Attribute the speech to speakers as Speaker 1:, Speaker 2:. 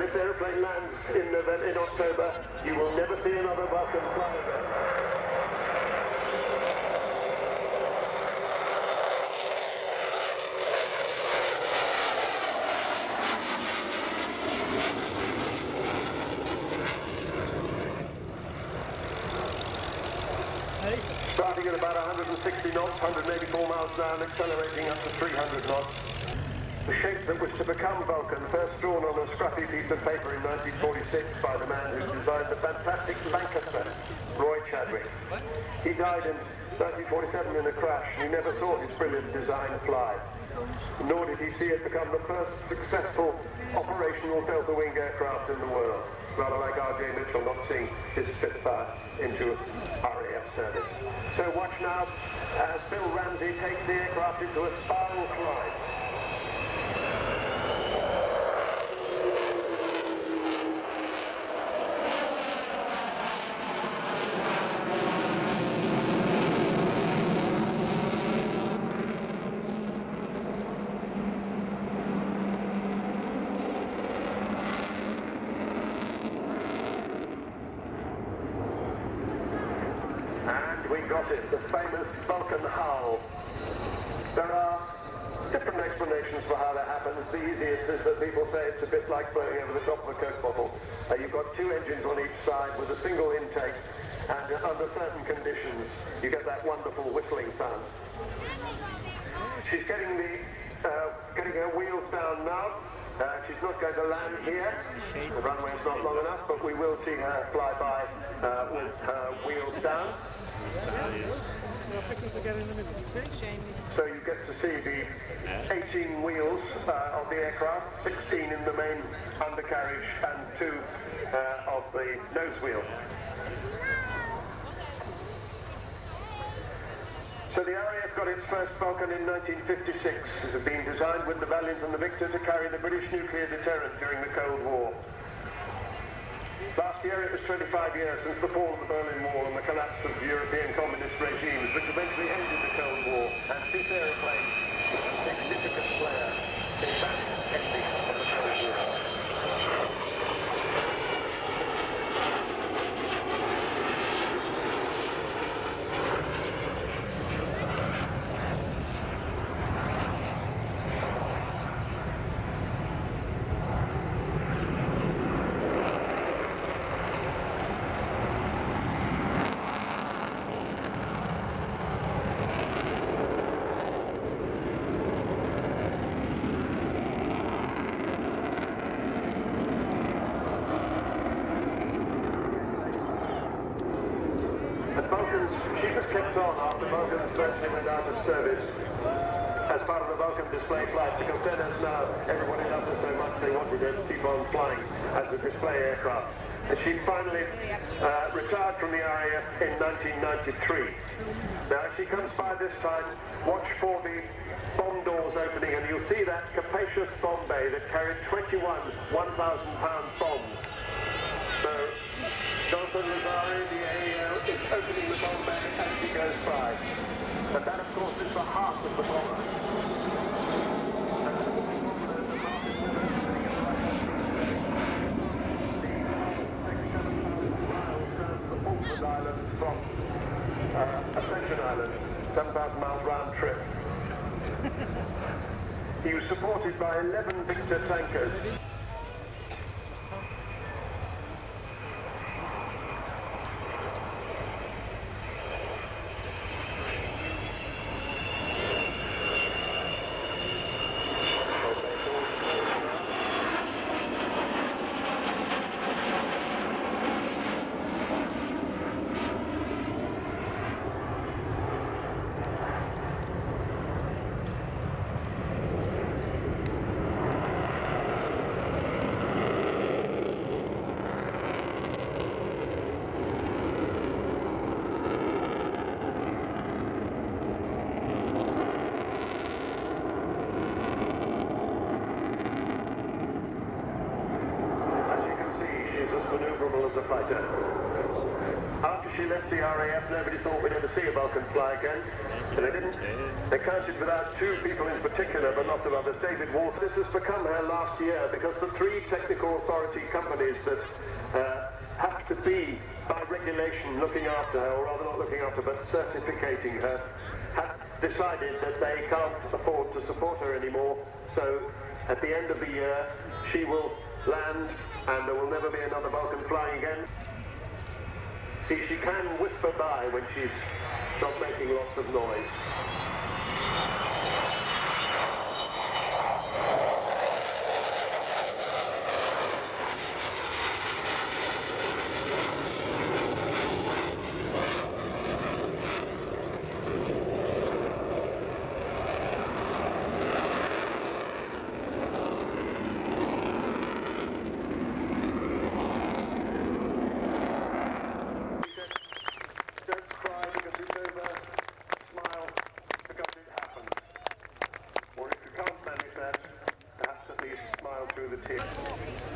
Speaker 1: this aeroplane lands in October, you will never see another Vulcan fly again. Starting at about 160 knots, 184 miles an hour, and accelerating up to 300 knots. The shape that was to become Vulcan, first drawn on a scruffy piece of paper in 1946 by the man who designed the fantastic banker set, Roy Chadwick. He died in 1947 in a crash, and he never saw his brilliant design fly. Nor did he see it become the first successful operational delta-wing aircraft in the world, rather like R.J. Mitchell not seeing his Spitfire into RAF service. So watch now as Bill Ramsey takes the aircraft into a spiral climb. We got it, the famous Vulcan howl. There are different explanations for how that happens. The easiest is that people say it's a bit like blowing over the top of a Coke bottle. You've got two engines on each side with a single intake, and under certain conditions you get that wonderful whistling sound. She's getting her wheels down now. She's not going to land here. The runway's not long enough, but we will see her fly by with her wheels down. So you get to see the 18 wheels of the aircraft, 16 in the main undercarriage and 2 of the nose wheel. So the RAF got its first Vulcan in 1956. It had been designed with the Valiant and the Victor to carry the British nuclear deterrent during the Cold War. Last year it was 25 years since the fall of the Berlin Wall and the collapse of European communist regimes, which eventually ended the Cold War, and this aeroplane was a significant player in that ending of the Cold War. She was kept on after Vulcan's virtually went out of service as part of the Vulcan display flight, because then, as now, everybody loved her so much they wanted her to keep on flying as a display aircraft. And she finally retired from the RAF in 1993. Now, as she comes by this time, watch for the bomb doors opening, and you'll see that capacious bomb bay that carried 21 1,000-pound bombs. So, Jonathan Lazari, the AEO, is opening the bomb bay as she goes by. And that, of course, is the heart of the bomber. Islands from Ascension Island, 7,000 miles round trip. He was supported by 11 Victor tankers. As a fighter. After she left the RAF, nobody thought we'd ever see a Vulcan fly again, but they didn't. They counted without two people in particular, but lots of others. David Walter. This has become her last year because the three technical authority companies that have to be, by regulation, looking after her, or rather not looking after, but certificating her, have decided that they can't afford to support her anymore. So at the end of the year, she will land and there will never be another Vulcan flying again. See, she can whisper by when she's not making lots of noise.